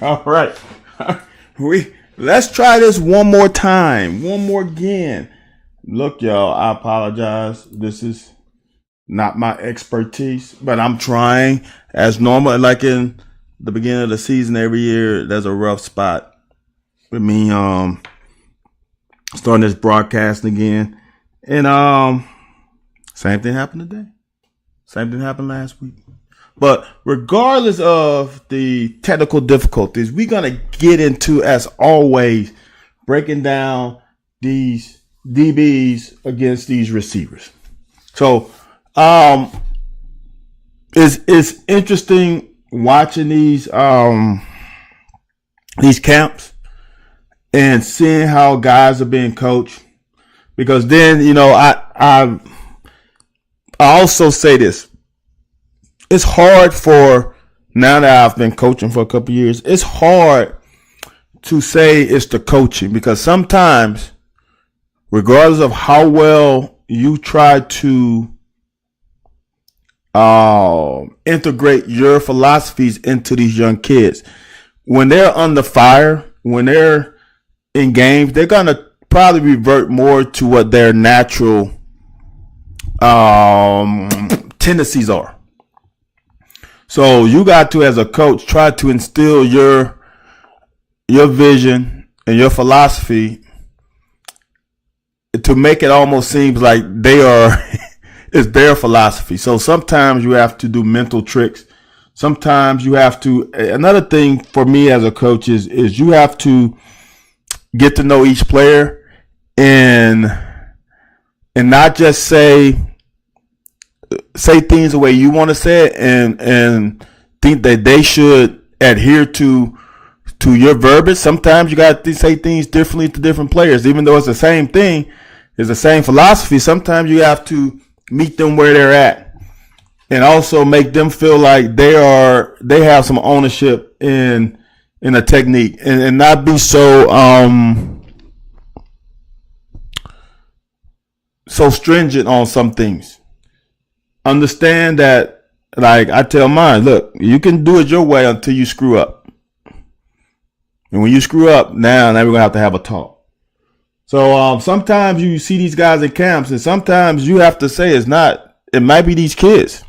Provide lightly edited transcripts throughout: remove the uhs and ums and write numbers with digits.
All right. Let's try this one more time. One more again. Look, y'all, I apologize. This is not my expertise, but I'm trying as normal. Like in the beginning of the season every year, there's a rough spot with me starting this broadcasting again. And same thing happened today. Same thing happened last week. But regardless of the technical difficulties, we're going to get into, as always, breaking down these DBs against these receivers. So it's interesting watching these camps and seeing how guys are being coached. Because then, I also say this. It's hard for, now that I've been coaching for a couple of years, it's hard to say it's the coaching, because sometimes, regardless of how well you try to integrate your philosophies into these young kids, when they're under fire, when they're in games, they're going to probably revert more to what their natural tendencies are. So you got to, as a coach, try to instill your vision and your philosophy to make it almost seem like it's their philosophy. So sometimes you have to do mental tricks. Sometimes you have to, another thing for me as a coach is you have to get to know each player and not just say things the way you want to say it and think that they should adhere to your verbiage. Sometimes you got to say things differently to different players, even though it's the same thing, it's the same philosophy. Sometimes you have to meet them where they're at and also make them feel like they have some ownership in a technique and not be so stringent on some things. Understand that, like I tell mine, look, you can do it your way until you screw up. And when you screw up, now we're going to have a talk. So sometimes you see these guys in camps, and sometimes you have to say it might be these kids.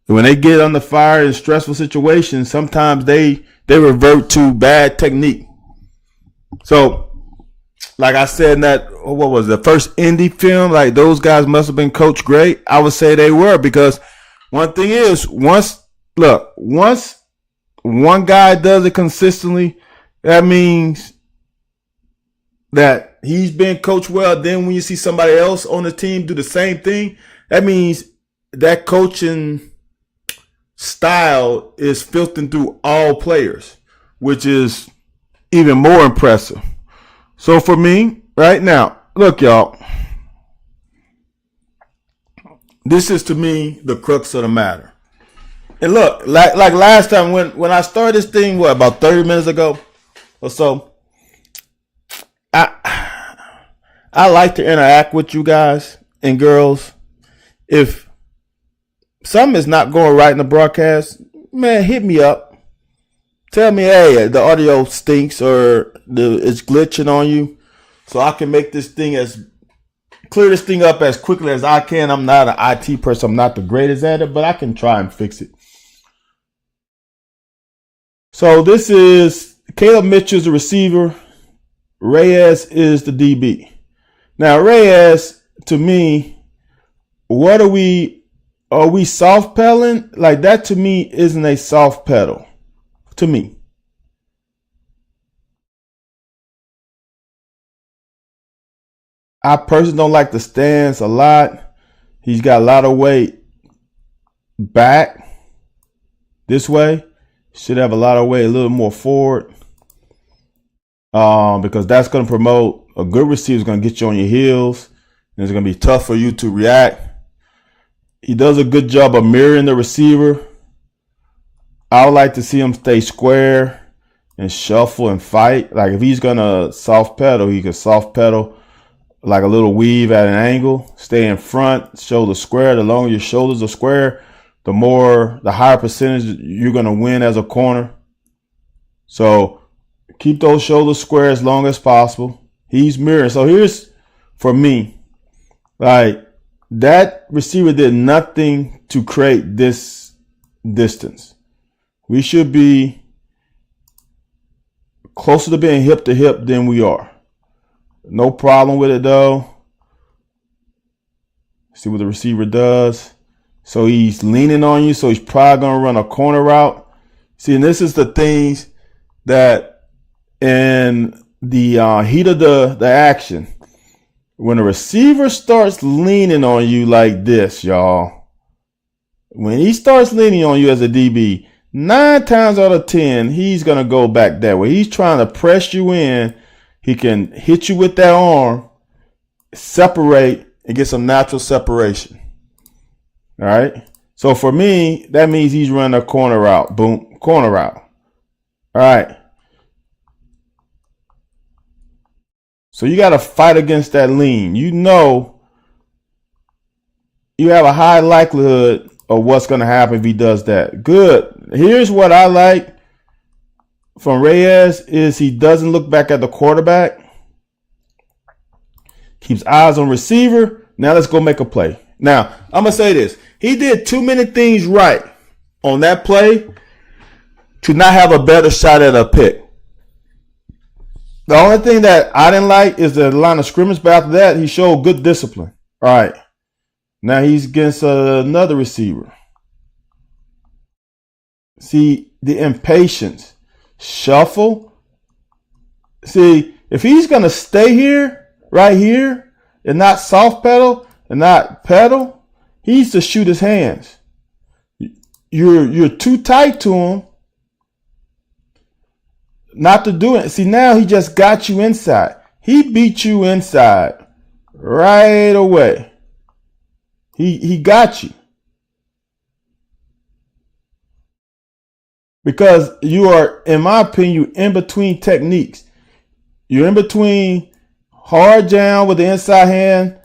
When they get under fire in stressful situations, sometimes they revert to bad technique. So, like I said in that, what was the first indie film? Like, those guys must have been coached great. I would say they were, because one thing is, once one guy does it consistently, that means that he's been coached well. Then when you see somebody else on the team do the same thing, that means that coaching style is filtering through all players, which is even more impressive. So for me, right now, look, y'all, this is to me the crux of the matter. And look, like last time when I started this thing, about 30 minutes ago, So I like to interact with you guys and girls. If something is not going right in the broadcast, man, hit me up. Tell me, hey, the audio stinks or it's glitching on you, so I can make this thing clear this thing up as quickly as I can. I'm not an IT person. I'm not the greatest at it, but I can try and fix it. So this is Caleb Mitchell's the receiver. Reyes is the DB. Now Reyes, to me, are we soft pedaling? Like that to me isn't a soft pedal. To me. I personally don't like the stance a lot. He's got a lot of weight back this way. Should have a lot of weight a little more forward. Because that's going to promote a good receiver is going to get you on your heels. And it's going to be tough for you to react. He does a good job of mirroring the receiver. I would like to see him stay square and shuffle and fight. Like if he's going to soft pedal, he can soft pedal like a little weave at an angle. Stay in front, shoulder square. The longer your shoulders are square, the higher percentage you're going to win as a corner. So keep those shoulders square as long as possible. He's mirroring. So here's, for me, like that receiver did nothing to create this distance. We should be closer to being hip to hip than we are. No problem with it though. See what the receiver does. So he's leaning on you. So he's probably going to run a corner route. See, and this is the things that in the heat of the action, when a receiver starts leaning on you like this, y'all, when he starts leaning on you as a DB, 9 times out of 10, he's going to go back that way. He's trying to press you in. He can hit you with that arm, separate, and get some natural separation. All right. So for me, that means he's running a corner route. Boom, corner route. All right. So you got to fight against that lean. You know, you have a high likelihood of what's going to happen if he does that. Good. Here's what I like from Reyes is he doesn't look back at the quarterback. Keeps eyes on receiver. Now let's go make a play. Now, I'm going to say this. He did too many things right on that play to not have a better shot at a pick. The only thing that I didn't like is the line of scrimmage, but after that, he showed good discipline. All right. Now he's against another receiver. See, the impatience. Shuffle. See, if he's going to stay here, right here, and not soft pedal and not pedal, he needs to shoot his hands. You're too tight to him not to do it. See, now he just got you inside. He beat you inside right away. He got you. Because you are, in my opinion, in between techniques. You're in between hard down with the inside hand,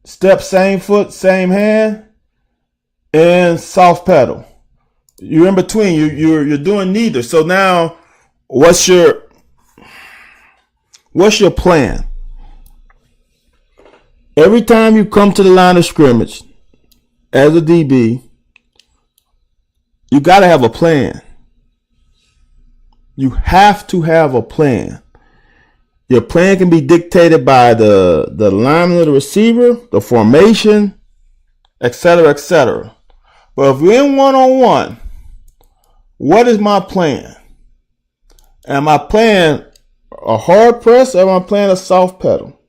step same foot, same hand, and soft pedal. You're in between. You're doing neither. So now, what's your plan? Every time you come to the line of scrimmage as a DB, you got to have a plan. You have to have a plan. Your plan can be dictated by the alignment of the receiver, the formation, etc., etc. But if we're in one-on-one, what is my plan? Am I playing a hard press or am I playing a soft pedal?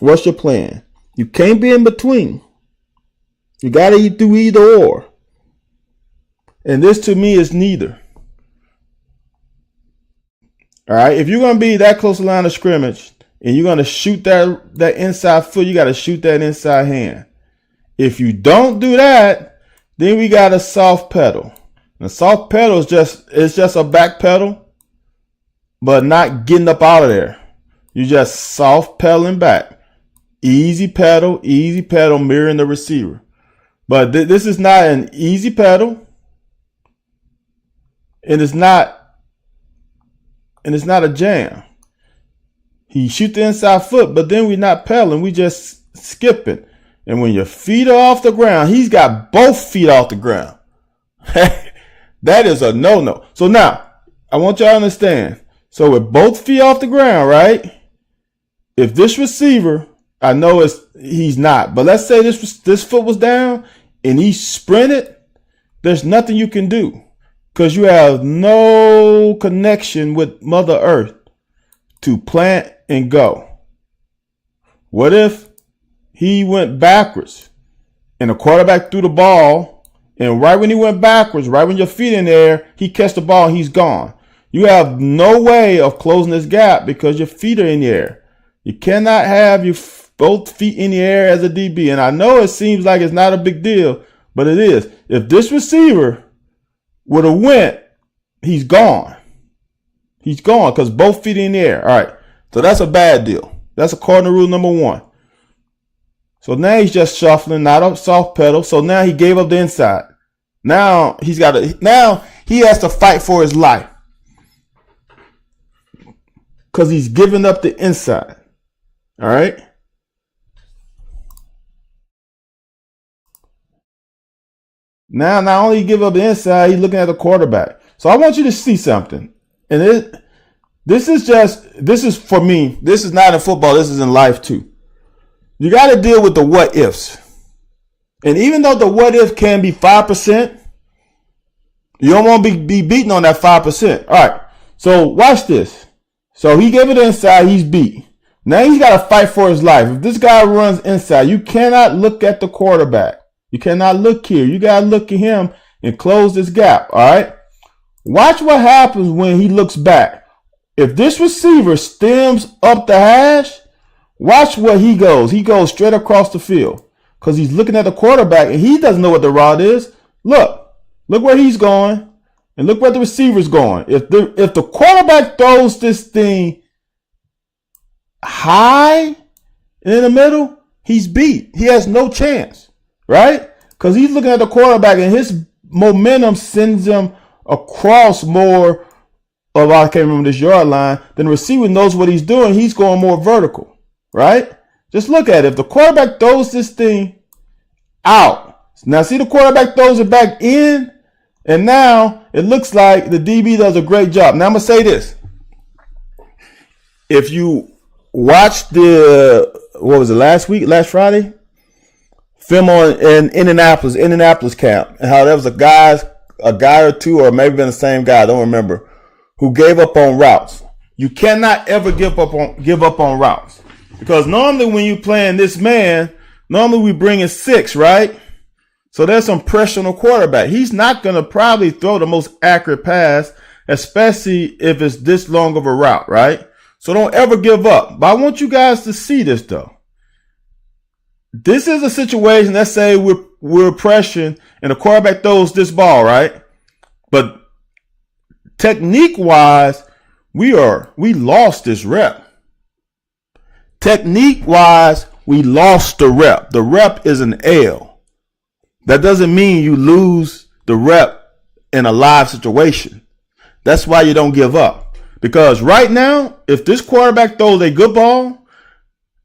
What's your plan? You can't be in between. You got to do either or. And this to me is neither. All right, if you're going to be that close to the line of scrimmage and you're going to shoot that inside foot, you got to shoot that inside hand. If you don't do that, then we got a soft pedal. The soft pedal is just a back pedal. but not getting up out of there. You just soft pedaling back. Easy pedal, mirroring the receiver. But this is not an easy pedal. And it's not a jam. He shoot the inside foot, but then we're not pedaling. We just skipping. And when your feet are off the ground, he's got both feet off the ground. That is a no-no. So now, I want y'all to understand. So with both feet off the ground, right? If this receiver, I know he's not, but let's say this foot was down and he sprinted, there's nothing you can do because you have no connection with Mother Earth to plant and go. What if he went backwards and the quarterback threw the ball, and right when he went backwards, right when your feet in the air, he catch the ball and he's gone? You have no way of closing this gap because your feet are in the air. You cannot have your both feet in the air as a DB. And I know it seems like it's not a big deal, but it is. If this receiver would have went, he's gone. He's gone because both feet in the air. All right. So that's a bad deal. That's a cardinal rule number 1. So now he's just shuffling, not a soft pedal. So now he gave up the inside. Now he has to fight for his life because he's giving up the inside. All right. Now, not only give up the inside, he's looking at the quarterback. So I want you to see something. And this is for me. This is not in football. This is in life too. You got to deal with the what ifs. And even though the what if can be 5%, you don't want to be beaten on that 5%. All right. So watch this. So he gave it inside. He's beat. Now he's got to fight for his life. If this guy runs inside, you cannot look at the quarterback. You cannot look here. You got to look at him and close this gap. All right. Watch what happens when he looks back. If this receiver stems up the hash, watch where he goes. He goes straight across the field because he's looking at the quarterback and he doesn't know what the route is. Look where he's going and look where the receiver's going. If the quarterback throws this thing high in the middle, he's beat. He has no chance, right? Because he's looking at the quarterback and his momentum sends him across more of, I can't remember this yard line. Then the receiver knows what he's doing. He's going more vertical, right? Just look at it. If the quarterback throws this thing out, now see the quarterback throws it back in, and now it looks like the DB does a great job. Now I'm going to say this. If you watch last Friday? Film on in Indianapolis camp, and how there was a guy or two, or maybe been the same guy, I don't remember, who gave up on routes. You cannot ever give up on routes, because normally when you playing this man, normally we bring in 6, right? So there's some pressure on the quarterback. He's not going to probably throw the most accurate pass, especially if it's this long of a route, right? So don't ever give up. But I want you guys to see this though. This is a situation, let's say we're pressuring and the quarterback throws this ball, right? But technique wise, we lost this rep. Technique wise, we lost the rep. The rep is an L. That doesn't mean you lose the rep in a live situation. That's why you don't give up. Because right now, if this quarterback throws a good ball,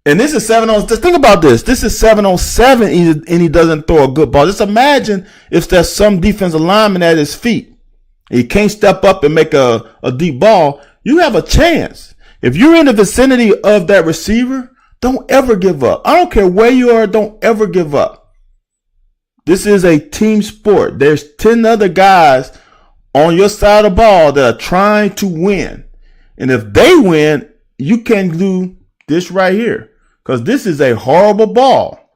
and this is 7-on, just think about this. This is 7-on-7 and he doesn't throw a good ball. Just imagine if there's some defensive lineman at his feet. He can't step up and make a deep ball. You have a chance. If you're in the vicinity of that receiver, don't ever give up. I don't care where you are. Don't ever give up. This is a team sport. There's 10 other guys on your side of the ball that are trying to win. And if they win, you can do this right here. Because this is a horrible ball.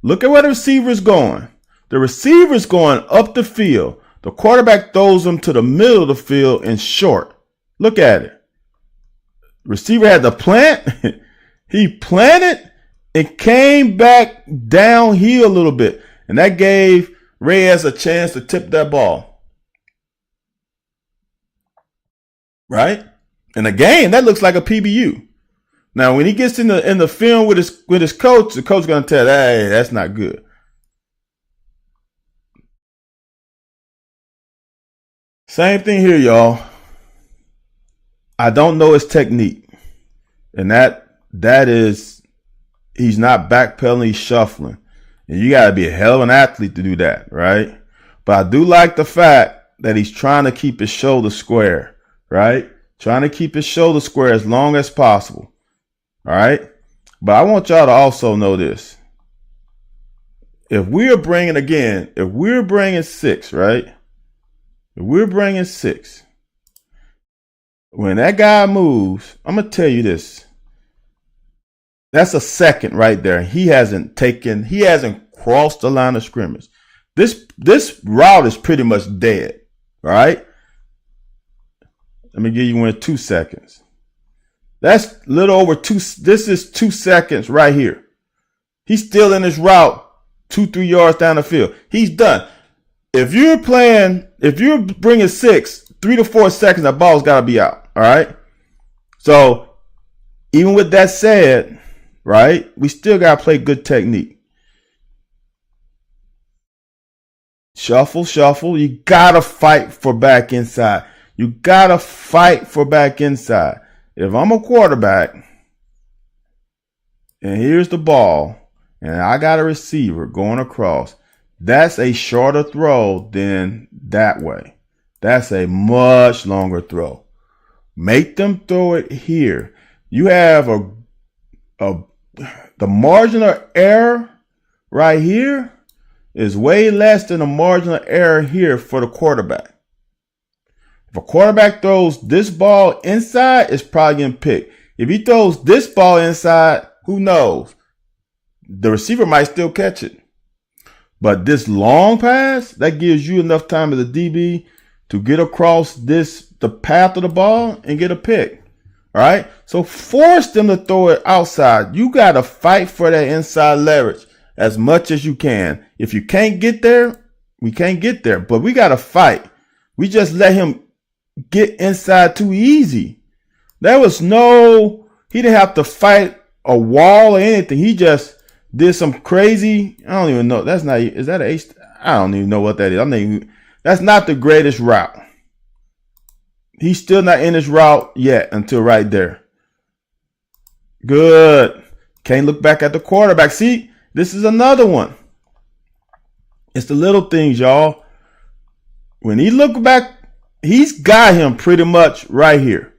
Look at where the receiver's going. The receiver's going up the field. The quarterback throws him to the middle of the field and short. Look at it. Receiver had to plant. He planted and came back downhill a little bit. And that gave Reyes a chance to tip that ball. Right? In a game, that looks like a PBU. Now, when he gets in the film with his coach, the coach gonna tell, hey, that's not good. Same thing here, y'all. I don't know his technique. And that is, he's not backpedaling, he's shuffling. And you got to be a hell of an athlete to do that, right? But I do like the fact that he's trying to keep his shoulder square, right? Trying to keep his shoulder square as long as possible, all right? But I want y'all to also know this. If we're bringing 6, right? If we're bringing 6, when that guy moves, I'm going to tell you this. That's a second right there. He hasn't crossed the line of scrimmage. This route is pretty much dead, right? Let me give you 1 2 seconds. That's a little over 2. This is 2 seconds right here. He's still in his route 2-3 yards down the field. He's done. If you're bringing 6, 3 to 4 seconds, that ball's got to be out. All right. So even with that said, right, we still got to play good technique. Shuffle. You got to fight for back inside. You got to fight for back inside. If I'm a quarterback and here's the ball and I got a receiver going across, that's a shorter throw than that way. That's a much longer throw. Make them throw it here. You have the margin of error right here is way less than the margin of error here for the quarterback. If a quarterback throws this ball inside, it's probably getting picked. If he throws this ball inside, who knows? The receiver might still catch it. But this long pass, that gives you enough time as a DB to get across the path of the ball and get a pick. All right? So force them to throw it outside. You got to fight for that inside leverage as much as you can. If you can't get there, we can't get there. But we got to fight. We just let him get inside too easy. He didn't have to fight a wall or anything. He just did some crazy, I don't even know. Is that an H? I don't even know what that is. That's not the greatest route. He's still not in his route yet until right there. Good. Can't look back at the quarterback. See, this is another one. It's the little things, y'all. When he look back, he's got him pretty much right here.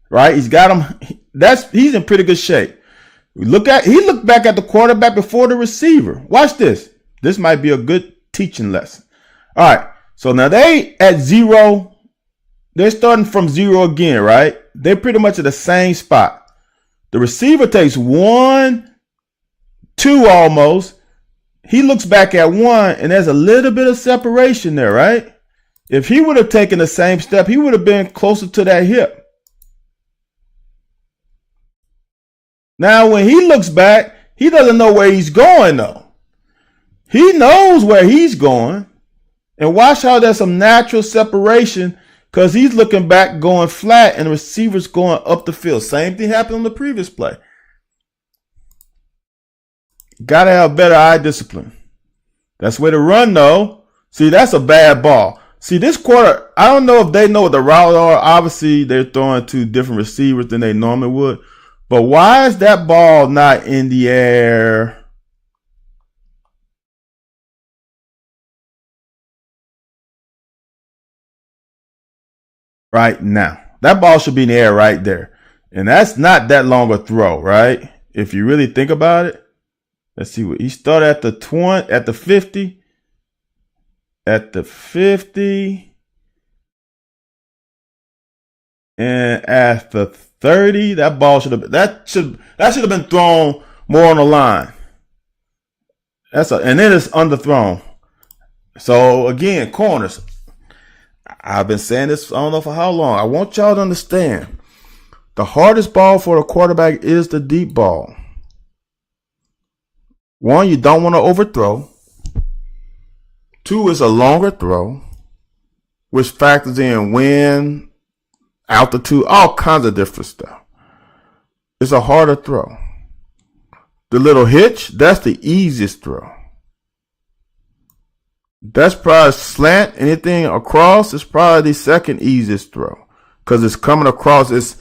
Right? He's got him. He's in pretty good shape. He looked back at the quarterback before the receiver. Watch this. This might be a good teaching lesson. All right. So now they at 0. They're starting from 0 again, right? They're pretty much at the same spot. The receiver takes 1, 2 almost. He looks back at 1, and there's a little bit of separation there, right? If he would have taken the same step, he would have been closer to that hip. Now, when he looks back, he doesn't know where he's going, though. He knows where he's going. And watch how there's some natural separation because he's looking back going flat and the receiver's going up the field. Same thing happened on the previous play. Got to have better eye discipline. That's where to run, though. See, that's a bad ball. See, this quarter, I don't know if they know what the route are. Obviously, they're throwing to different receivers than they normally would. But why is that ball not in the air? Right now. That ball should be in the air right there. And that's not that long a throw, right? If you really think about it. Let's see what he started at the 20, at the 50. At the 50. And at the 30, that ball should have been thrown more on the line. And then it's underthrown. So again, corners. I've been saying this, I don't know for how long. I want y'all to understand. The hardest ball for a quarterback is the deep ball. One, you don't want to overthrow. 2, it's a longer throw, which factors in wind, altitude, all kinds of different stuff. It's a harder throw. The little hitch, that's the easiest throw. That's probably slant. Anything across is probably the second easiest throw because it's coming across. It's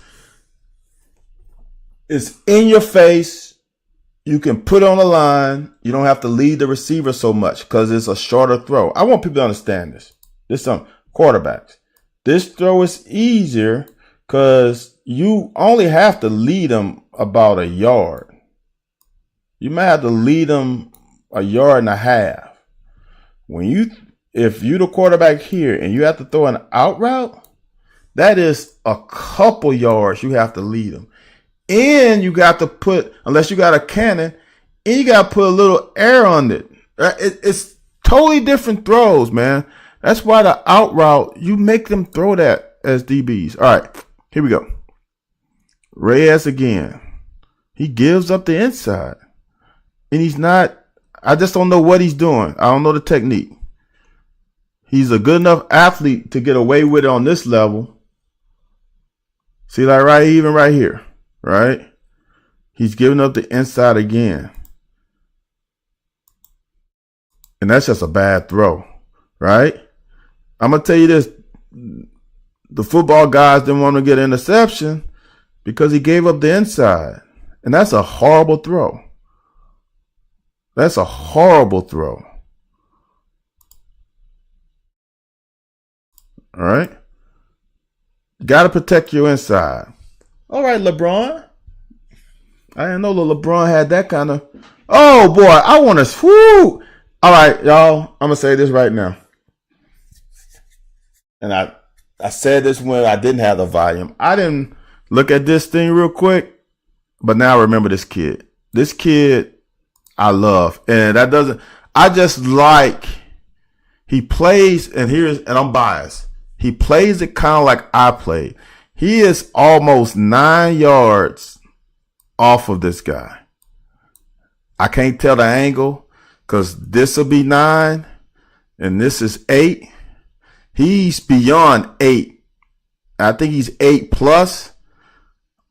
in your face. You can put on a line. You don't have to lead the receiver so much because it's a shorter throw. I want people to understand this. This is some quarterbacks. This throw is easier because you only have to lead them about a yard. You might have to lead them a yard and a half. If you're the quarterback here and you have to throw an out route, that is a couple yards you have to lead them. And you got to put, unless you got a cannon, and you got to put a little air on it. It's totally different throws, man. That's why the out route, you make them throw that as DBs. All right, here we go. Reyes again. He gives up the inside. And he's not, I just don't know what he's doing. I don't know the technique. He's a good enough athlete to get away with it on this level. See, like even right here, right? He's giving up the inside again. And that's just a bad throw, right? I'm going to tell you this. The football guys didn't want to get an interception because he gave up the inside. And that's a horrible throw. That's a horrible throw. All right. Got to protect your inside. All right, LeBron. I didn't know LeBron had that kind of. Oh, boy. I want to. Whoo. All right, y'all. I'm going to say this right now. And I said this when I didn't have the volume. I didn't look at this thing real quick. But now I remember this kid. This kid I love. And that doesn't. I just like. He plays. And I'm biased. He plays it kind of like I played. He is almost 9 yards off of this guy. I can't tell the angle because this will be 9 and this is 8. He's beyond 8. I think he's 8 plus.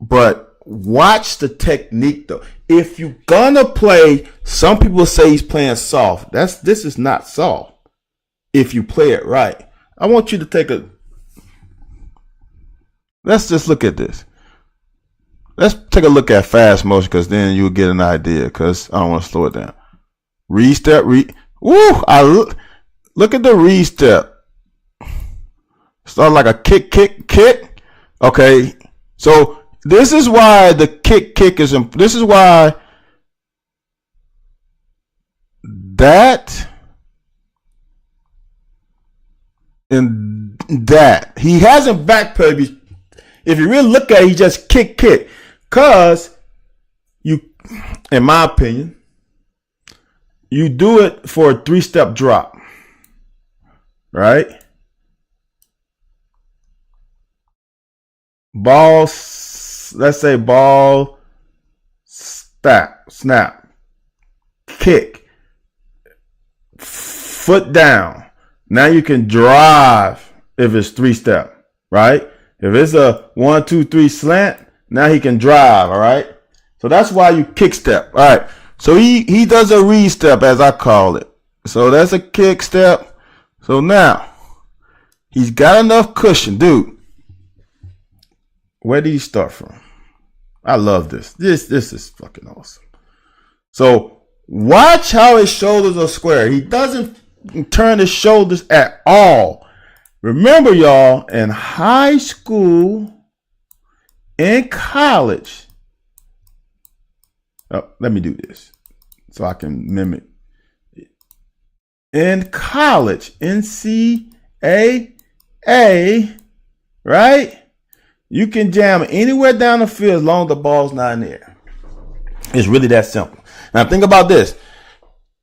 But watch the technique though. If you're gonna play, some people say he's playing soft. This is not soft. If you play it right. I want you to take let's just look at this. Let's take a look at fast motion because then you'll get an idea because I don't want to slow it down. Read step, look at the read step. Start like a kick. Okay. So this is why the kick is this is why that and that. He hasn't backpedaled. If you really look at it, he just kick. Because you, in my opinion, you do it for a 3-step drop. Right? Ball, let's say ball, snap, kick, foot down. Now you can drive if it's 3-step, right? If it's a 1, 2, 3 slant, now he can drive, all right? So that's why you kick step. All right. So he does a read step, as I call it. So that's a kick step. So now he's got enough cushion. Dude, where did he start from? I love this. This is fucking awesome. So watch how his shoulders are square. He doesn't turn his shoulders at all. Remember, y'all, in high school, in college, let me do this so I can mimic. In college, NCAA, right? You can jam anywhere down the field as long as the ball's not in the air. It's really that simple. Now think about this.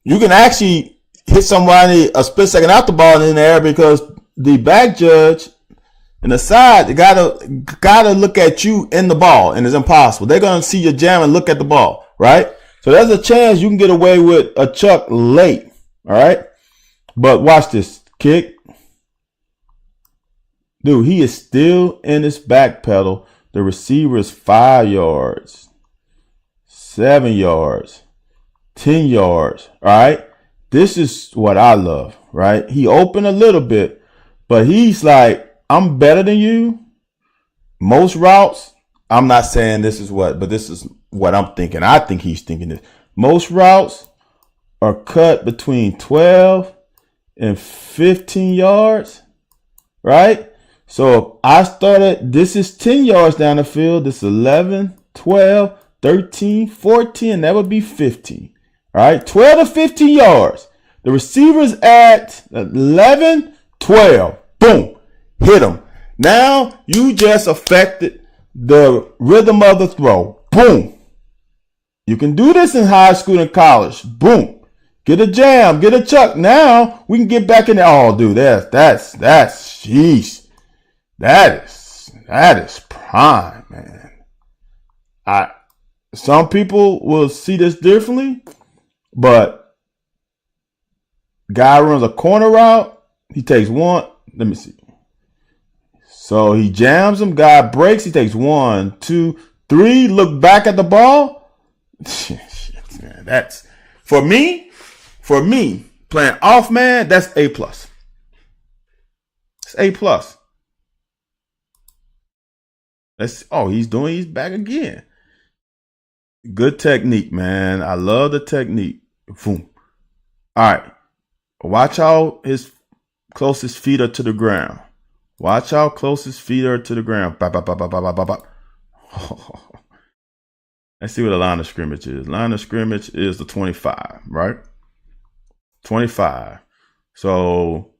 You can actually hit somebody a split second out the ball in the air because the back judge and the side gotta look at you in the ball, and it's impossible. They're gonna see your jam and look at the ball, right? So there's a chance you can get away with a chuck late, all right? But watch this kick. Dude, he is still in his back pedal. The receiver is 5 yards, 7 yards, 10 yards. All right. This is what I love, right? He opened a little bit, but he's like, I'm better than you. Most routes, I'm not saying this is what, but this is what I'm thinking. I think he's thinking this. Most routes are cut between 12 and 15 yards, right? So if I started, this is 10 yards down the field. This is 11, 12, 13, 14. That would be 15. All right, 12 to 15 yards. The receiver's at 11, 12. Boom, hit him. Now you just affected the rhythm of the throw. Boom. You can do this in high school and college. Boom. Get a jam, get a chuck. Now we can get back in there. Oh, dude, that's jeez. That is prime, man. Some people will see this differently, but guy runs a corner route. He takes one. Let me see. So he jams him. Guy breaks. He takes 1, 2, 3. Look back at the ball. Shit, man. That's for me playing off man. That's A+. It's A+. He's back again. Good technique, man. I love the technique. Boom. All right. Watch how his closest feet are to the ground. Watch how close his feet are to the ground. Bop, bop, bop, bop, bop, bop, bop. Let's see what the line of scrimmage is. Line of scrimmage is the 25, right? 25. So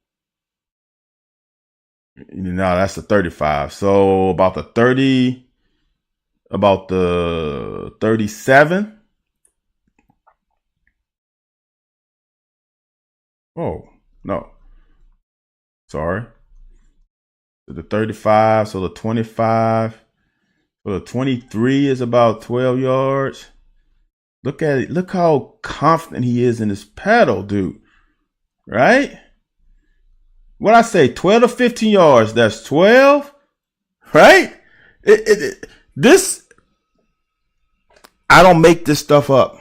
no, that's the 35. So about the 37. Oh, no. Sorry. The 35, so the 25. So the 23 is about 12 yards. Look at it. Look how confident he is in his pedal, dude. Right? What I say, 12 to 15 yards, that's 12, right? This, I don't make this stuff up.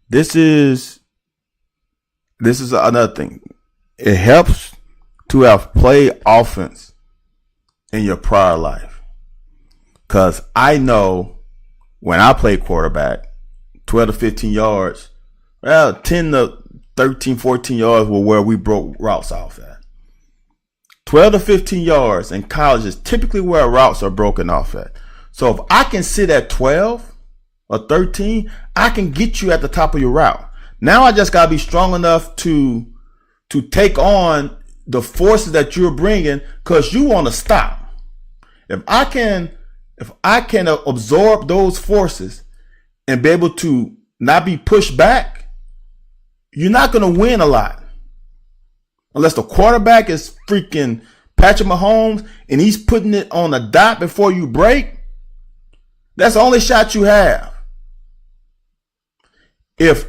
This is another thing. It helps to have played offense in your prior life. Because I know when I played quarterback, 12 to 15 yards, well, 10 to 13, 14 yards were where we broke routes off at. 12 to 15 yards in college is typically where routes are broken off at. So if I can sit at 12 or 13, I can get you at the top of your route. Now I just got to be strong enough to take on the forces that you're bringing because you want to stop. If I can absorb those forces and be able to not be pushed back, you're not going to win a lot. Unless the quarterback is freaking Patrick Mahomes and he's putting it on a dot before you break. That's the only shot you have. If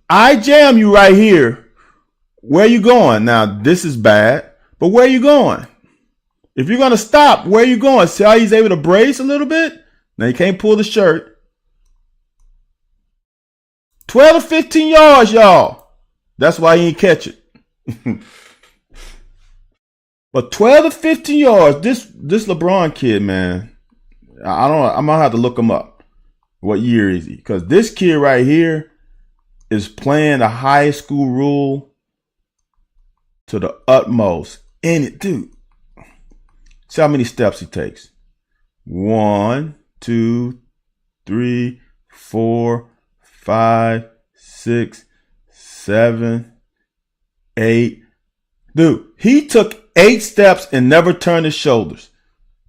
I jam you right here, where you going? Now, this is bad, but where you going? If you're going to stop, where you going? See how he's able to brace a little bit? Now, he can't pull the shirt. 12 to 15 yards, y'all. That's why he ain't catch it. But 12 to 15 yards, this LeBron kid, man, I'm gonna have to look him up. What year is he? Because this kid right here is playing the high school rule to the utmost. And it, dude, see how many steps he takes. 1, 2, 3, 4, 5, 6, 7, 8. Dude, he took 8 steps and never turned his shoulders.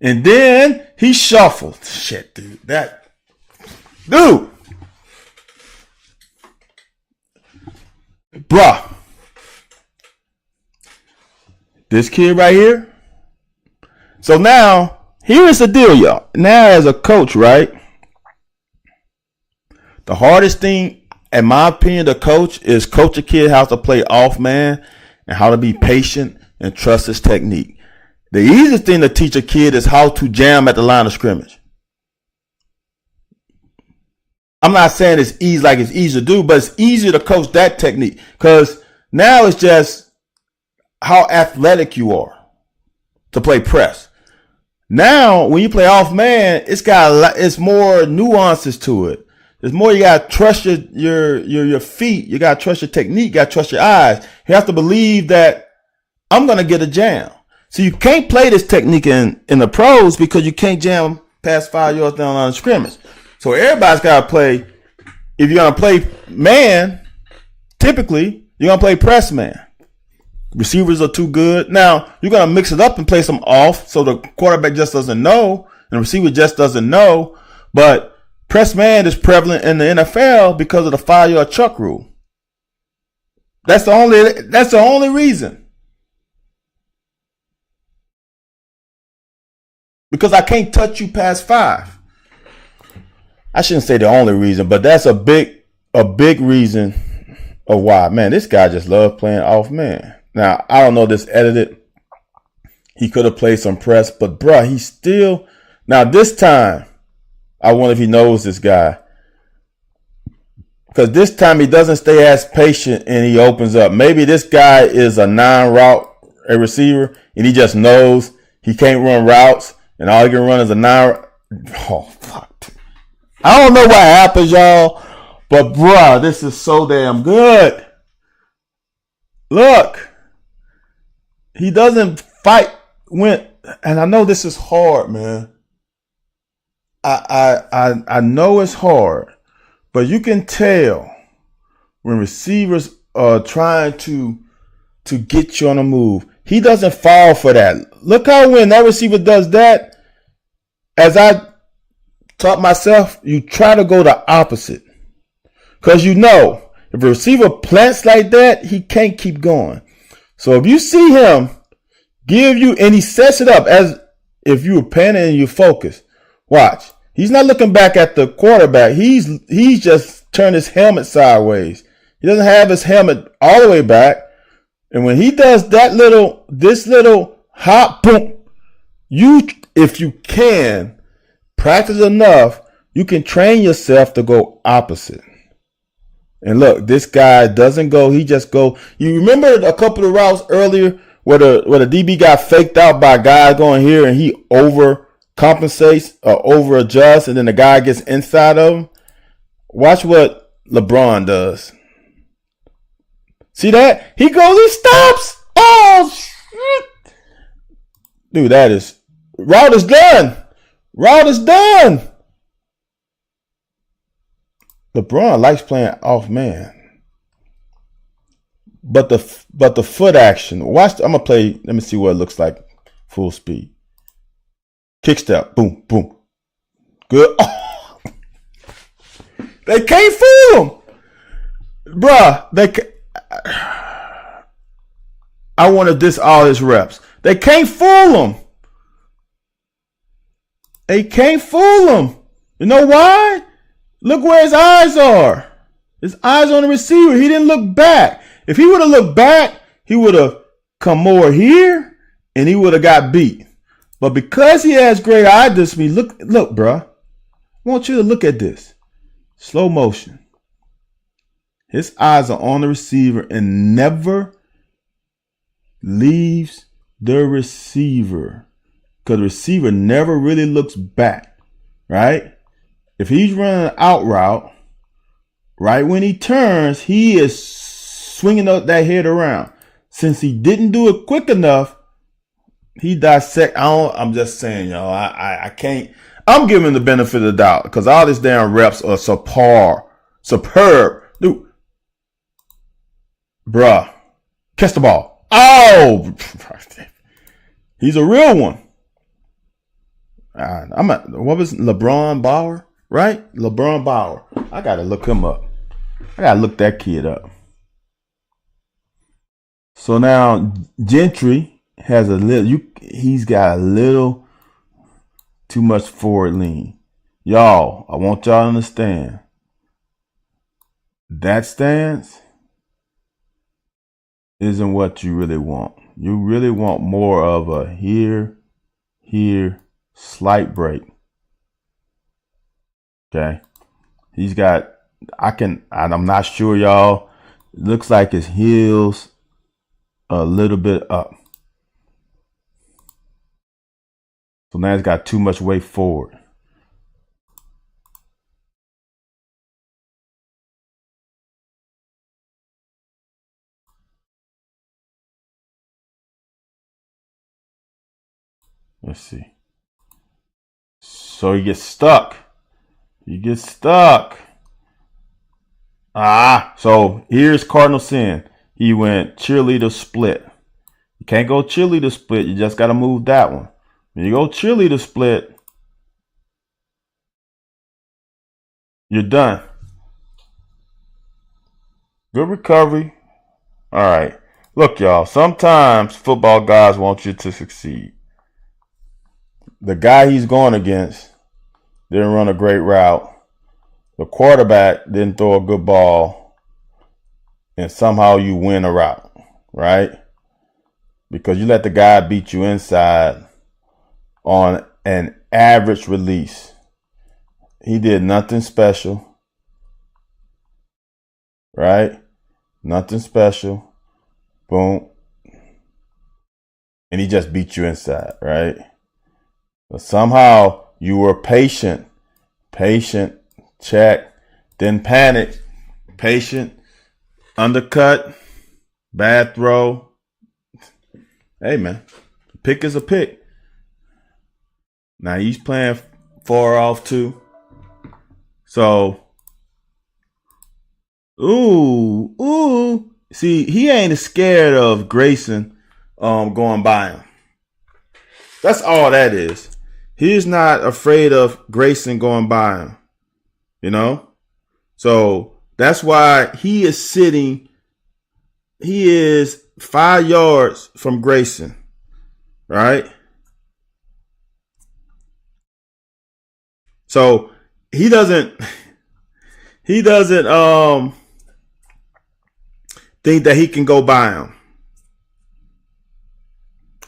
And then he shuffled. Shit, dude. Dude. Bruh. This kid right here. So now, here is the deal, y'all. Now as a coach, right? The hardest thing, in my opinion, to coach is coach a kid how to play off man and how to be patient and trust his technique. The easiest thing to teach a kid is how to jam at the line of scrimmage. I'm not saying it's easy like it's easy to do, but it's easier to coach that technique because now it's just how athletic you are to play press. Now, when you play off man, it's more nuances to it. There's more. You gotta trust your feet. You gotta trust your technique. You gotta trust your eyes. You have to believe that I'm gonna get a jam. So you can't play this technique in the pros because you can't jam past 5 yards down on the scrimmage. So everybody's gotta play. If you're gonna play man, typically you're gonna play press man. Receivers are too good. Now, you're going to mix it up and play some off so the quarterback just doesn't know and the receiver just doesn't know. But press man is prevalent in the NFL because of the 5-yard chuck rule. That's the only reason. Because I can't touch you past 5. I shouldn't say the only reason, but that's a big reason of why. Man, this guy just loves playing off man. Now, I don't know this edited. He could have played some press, but bruh, he's still. Now, this time, I wonder if he knows this guy. Because this time he doesn't stay as patient and he opens up. Maybe this guy is a non-route receiver and he just knows he can't run routes and all he can run is a non. Oh, fuck. I don't know what happens, y'all, but bruh, this is so damn good. Look. He doesn't fight when, and I know this is hard, man. I know it's hard, but you can tell when receivers are trying to get you on a move. He doesn't fall for that. Look how when that receiver does that, as I taught myself, you try to go the opposite. Because you know, if a receiver plants like that, he can't keep going. So if you see him give you, and he sets it up as if you were panning and you focus, watch. He's not looking back at the quarterback. He's just turned his helmet sideways. He doesn't have his helmet all the way back. And when he does this little hop, boom, if you can practice enough, you can train yourself to go opposite. And look, this guy doesn't go. He just go. You remember a couple of routes earlier where the DB got faked out by a guy going here and he overcompensates or over adjusts and then the guy gets inside of him? Watch what LeBron does. See that? He goes, he stops. Oh, shit. Dude, route is done. Route is done. LeBron likes playing off man. But the foot action. Watch. I'm gonna play. Let me see what it looks like. Full speed. Kick step. Boom, boom. Good. Oh. They can't fool him, bruh. I wanted this all his reps. They can't fool him. They can't fool him. You know why? Look where his eyes are. His eyes on the receiver. He didn't look back. If he would have looked back, he would have come more here and he would have got beat. But because he has great eye discipline, look, bruh. I want you to look at this. Slow motion. His eyes are on the receiver and never leaves the receiver. Because the receiver never really looks back, right? If he's running an out route, right when he turns, he is swinging that head around. Since he didn't do it quick enough, he dissect. I'm just saying, y'all. I can't. I'm giving the benefit of the doubt because all these damn reps are superb. Dude, bruh, catch the ball. Oh, he's a real one. What was LeBron Bauer? Right? LeBron Bauer. I got to look him up. I got to look that kid up. So now Gentry has he's got a little too much forward lean. Y'all, I want y'all to understand. That stance isn't what you really want. You really want more of a here, slight break. Okay. He's got, I'm not sure, y'all. It looks like his heels a little bit up. So now he's got too much weight forward. Let's see. So he gets stuck. So here's cardinal sin. He went cheerleader split. You can't go cheerleader split. You just got to move that one. When you go cheerleader split, you're done. Good recovery. All right. Look, y'all, sometimes football guys want you to succeed. The guy he's going against didn't run a great route. The quarterback didn't throw a good ball. And somehow you win a route, right? Because you let the guy beat you inside on an average release. He did nothing special, right? Nothing special. Boom. And he just beat you inside, right? But somehow you were patient, check, didn't panic, patient, undercut, bad throw. Hey, man, pick is a pick. Now he's playing far off too. So, ooh. See, he ain't scared of Grayson going by him. That's all that is. He's not afraid of Grayson going by him. You know? So that's why he is sitting. He is 5 yards from Grayson. Right? So he doesn't think that he can go by him.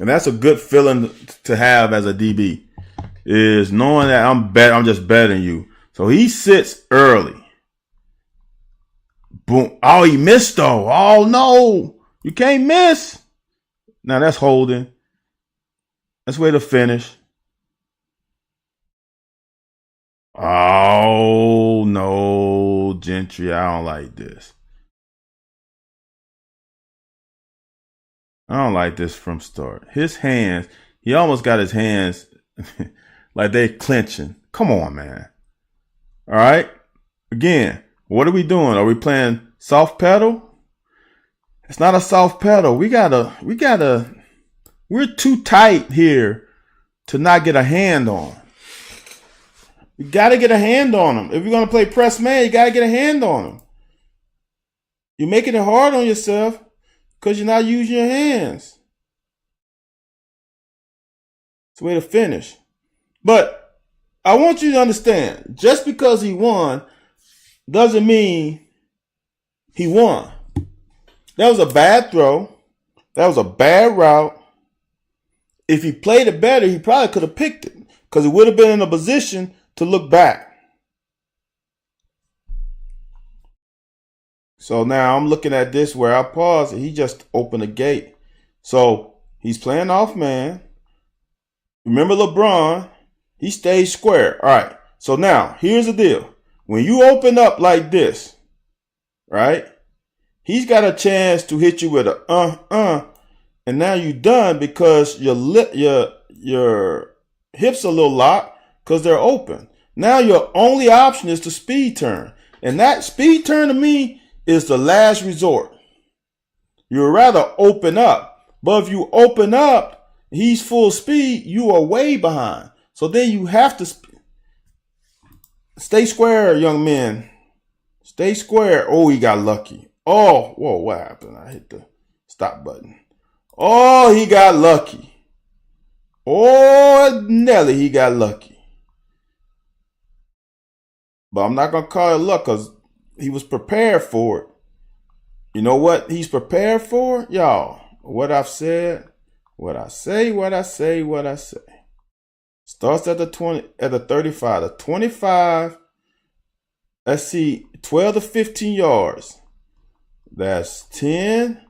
And that's a good feeling to have as a DB, is knowing that I'm just better than you. So he sits early. Boom. Oh, he missed though. Oh no. You can't miss. Now that's holding. That's way to finish. Oh no, Gentry. I don't like this. I don't like this from start. His hands, he almost got his hands like they clenching. Come on, man. All right. Again, what are we doing? Are we playing soft pedal? It's not a soft pedal. We're too tight here to not get a hand on. You got to get a hand on him. If you're going to play press man, you got to get a hand on him. You're making it hard on yourself because you're not using your hands. It's a way to finish. But I want you to understand, just because he won doesn't mean he won. That was a bad throw. That was a bad route. If he played it better, he probably could have picked it because he would have been in a position to look back. So now I'm looking at this where I pause and he just opened the gate. So he's playing off man. Remember LeBron, he stays square. All right. So now here's the deal. When you open up like this, right? He's got a chance to hit you with a and now you're done because your hips a little locked because they're open. Now your only option is to speed turn. And that speed turn to me is the last resort. You'd rather open up. But if you open up, he's full speed, you are way behind. So then you have to stay square, young men. Stay square. Oh, he got lucky. Oh, whoa, what happened? I hit the stop button. Oh, he got lucky. Oh, Nelly, he got lucky. But I'm not going to call it luck because he was prepared for it. You know what he's prepared for, y'all? What I've said, what I say. Starts at the 20, at the 35, the 25. Let's see, 12 to 15 yards. That's 10.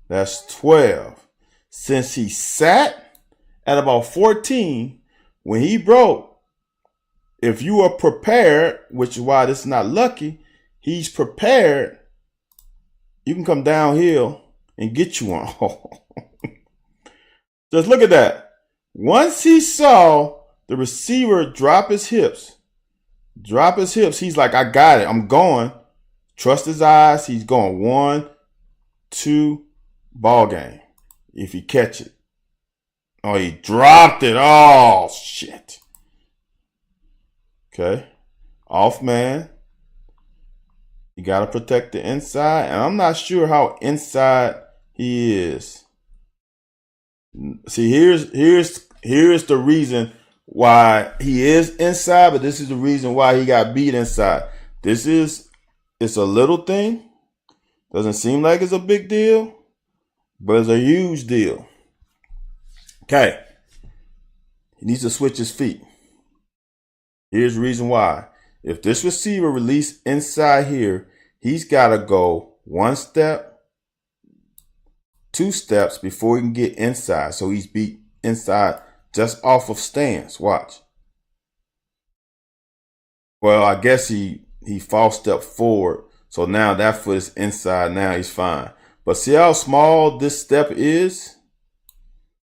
That's 12. Since he sat at about 14, when he broke, if you are prepared, which is why this is not lucky, he's prepared, you can come downhill and get you one. Just look at that. Once he saw the receiver drop his hips, he's like, I got it. I'm going. Trust his eyes. He's going 1, 2, ball game. If he catch it. Oh, he dropped it. Oh, shit. Okay. Off man. You got to protect the inside. And I'm not sure how inside he is. See, here's the reason why he is inside, but this is the reason why he got beat inside. It's a little thing. Doesn't seem like it's a big deal, but it's a huge deal. Okay. He needs to switch his feet. Here's the reason why. If this receiver release inside here, he's got to go 1 step, 2 steps before he can get inside. So he's beat inside just off of stance. Watch. Well, I guess he false stepped forward. So now that foot is inside. Now he's fine. But see how small this step is?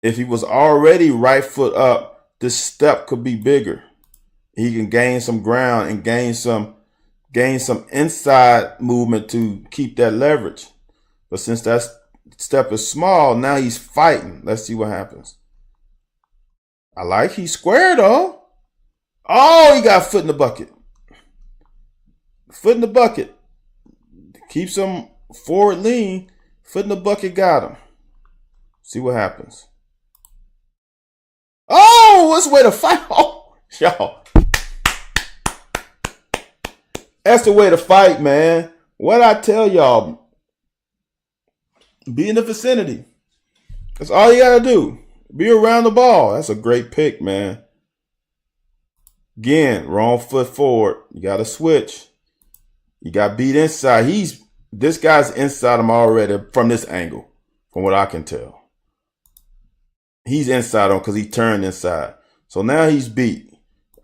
If he was already right foot up, this step could be bigger. He can gain some ground and gain some inside movement to keep that leverage. But since that step is small, now he's fighting. Let's see what happens. I like he's square though. Oh, he got foot in the bucket. Foot in the bucket. Keeps him forward lean. Foot in the bucket got him. See what happens. Oh, what's the way to fight? Oh, y'all. That's the way to fight, man. What I tell y'all, be in the vicinity. That's all you got to do. Be around the ball. That's a great pick, man. Again, wrong foot forward. You got to switch. You got beat inside. This guy's inside him already from this angle, from what I can tell. He's inside him because he turned inside. So now he's beat.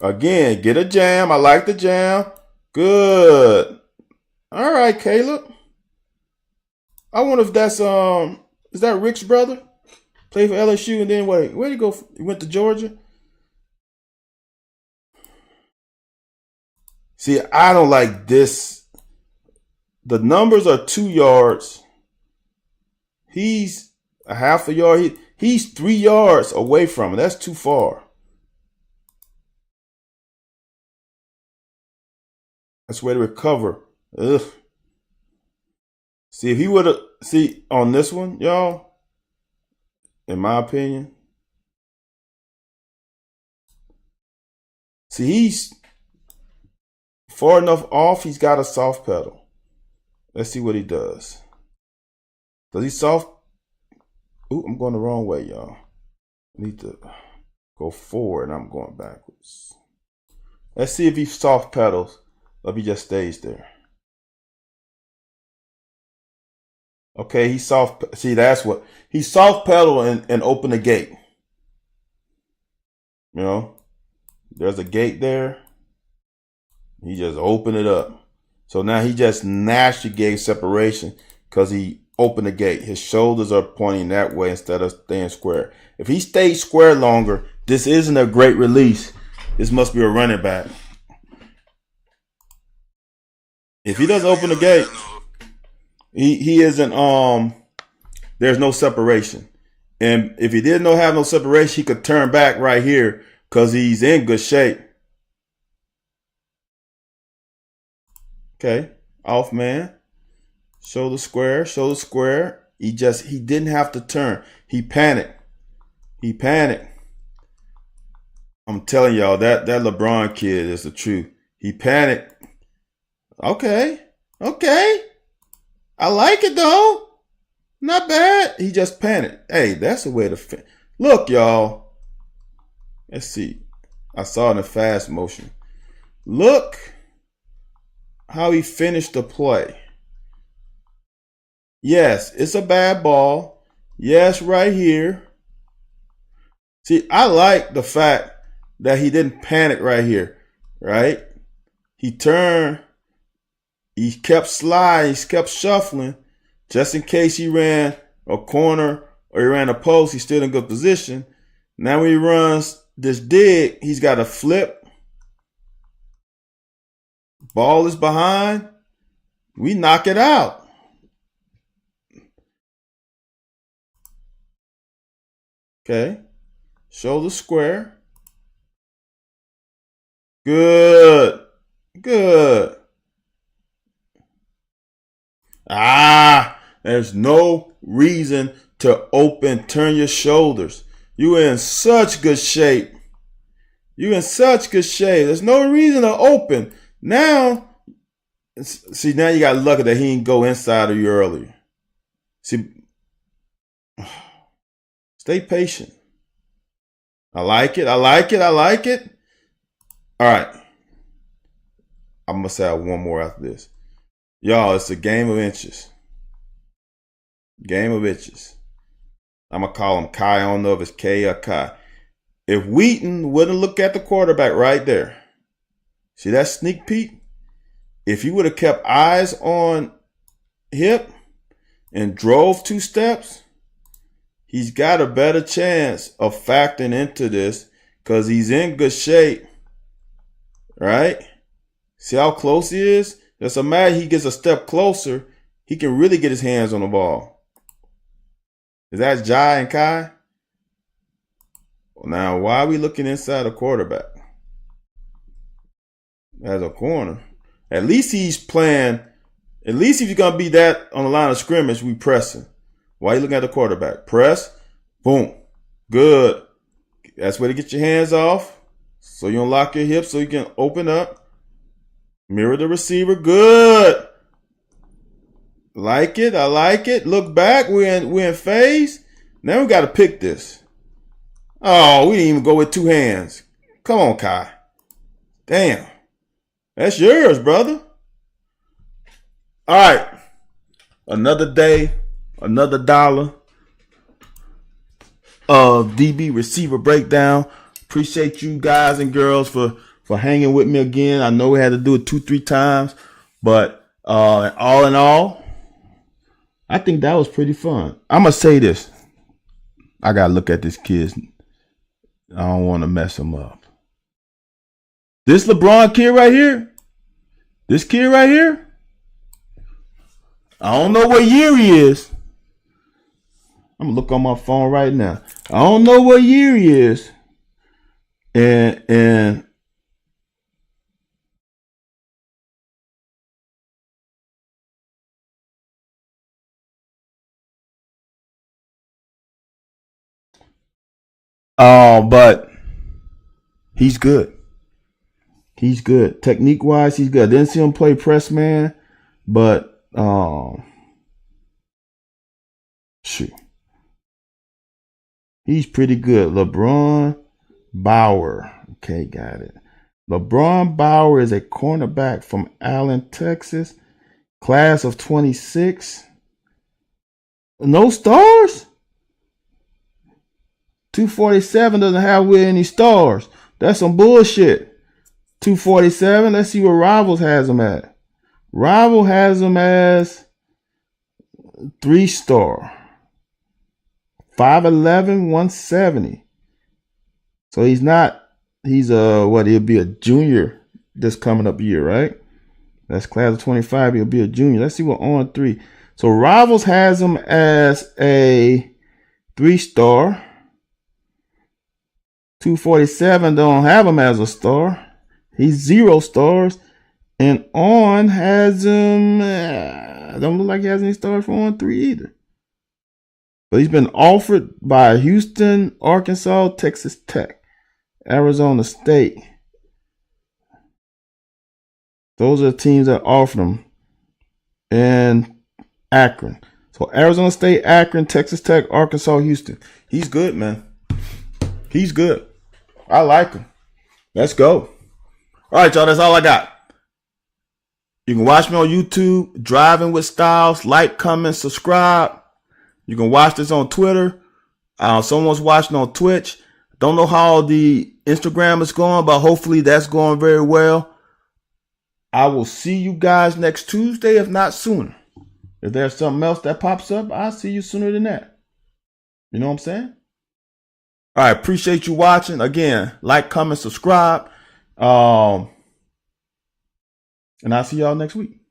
Again, get a jam. I like the jam. Good. All right, Caleb. I wonder if that's is that Rick's brother? Played for LSU and then where'd he go? He went to Georgia. See, I don't like this. The numbers are 2 yards. He's a half a yard. He's 3 yards away from it. That's too far. That's where to recover. Ugh. See, if he would have, on this one, y'all, in my opinion, see, he's far enough off, he's got a soft pedal. Let's see what he does. Does he soft? Ooh, I'm going the wrong way, y'all. I need to go forward and I'm going backwards. Let's see if he soft pedals. Or if he just stays there. Okay, he soft. See, that's what he soft pedal and open the gate. You know, there's a gate there. He just opened it up. So now he just naturally gave separation because he opened the gate. His shoulders are pointing that way instead of staying square. If he stays square longer, this isn't a great release. This must be a running back. If he doesn't open the gate, he isn't, there's no separation. And if he didn't have no separation, he could turn back right here because he's in good shape. Okay, off man. Shoulder square. He didn't have to turn. He panicked. I'm telling y'all, that LeBron kid is the truth. He panicked. Okay. I like it though. Not bad. He just panicked. Hey, that's the way to look, y'all. Let's see. I saw it in fast motion. Look how he finished the play. Yes, it's a bad ball. Yes, right here. See, I like the fact that he didn't panic right here, right? He turned, he kept sliding, he kept shuffling, just in case he ran a corner or he ran a post, he's still in good position. Now when he runs this dig, he's got to flip. Ball is behind. We knock it out. Okay. Shoulder square. Good. Good. There's no reason to turn your shoulders. You're in such good shape. You're in such good shape. There's no reason to open. Now, see, now you got lucky that he didn't go inside of you earlier. See, stay patient. I like it. I like it. I like it. All right. I'm going to have one more after this. Y'all, it's a game of inches. Game of inches. I'm going to call him Kai. I don't know if it's K or Kai. If Wheaton wouldn't look at the quarterback right there, see that sneak peek? If he would have kept eyes on hip and drove 2 steps, he's got a better chance of factoring into this because he's in good shape, right? See how close he is? Just imagine he gets a step closer, he can really get his hands on the ball. Is that Jai and Kai? Now, why are we looking inside a quarterback? As a corner. At least he's playing. At least if you're going to be that on the line of scrimmage, we pressing. Why are you looking at the quarterback? Press. Boom. Good. That's where to get your hands off. So you don't lock your hips so you can open up. Mirror the receiver. Good. Like it. I like it. Look back. We're in phase. Now we got to pick this. Oh, we didn't even go with 2 hands. Come on, Kai. Damn. That's yours, brother. All right. Another day, another dollar of DB receiver breakdown. Appreciate you guys and girls for hanging with me again. I know we had to do it 2-3 times, but all in all, I think that was pretty fun. I'm going to say this. I got to look at this kid's. I don't want to mess him up. This LeBron kid right here. This kid right here. I don't know what year he is. I'm going to look on my phone right now. I don't know what year he is. And but he's good. He's good. Technique wise, he's good. I didn't see him play press man, but shoot. He's pretty good. LeBron Bauer. Okay, got it. LeBron Bauer is a cornerback from Allen, Texas. Class of 26. No stars? 247 doesn't have with any stars. That's some bullshit. 247. Let's see where Rivals has him at. Rival has him as 3-star. 5'11", 170. So he's he'll be a junior this coming up year, right? That's class of 25. He'll be a junior. Let's see what on 3. So Rivals has him as a 3-star. 247 don't have him as a star. He's 0 stars. And On has him. Don't look like he has any stars for On 3 either. But he's been offered by Houston, Arkansas, Texas Tech, Arizona State. Those are the teams that offered him. And Akron. So Arizona State, Akron, Texas Tech, Arkansas, Houston. He's good, man. He's good. I like him. Let's go. All right, y'all. That's all I got. You can watch me on YouTube, Driving with Styles. Like, comment, subscribe. You can watch this on Twitter. Someone's watching on Twitch. Don't know how the Instagram is going, but hopefully that's going very well. I will see you guys next Tuesday, if not sooner. If there's something else that pops up, I'll see you sooner than that. You know what I'm saying? All right, appreciate you watching. Again, like, comment, subscribe. And I'll see y'all next week.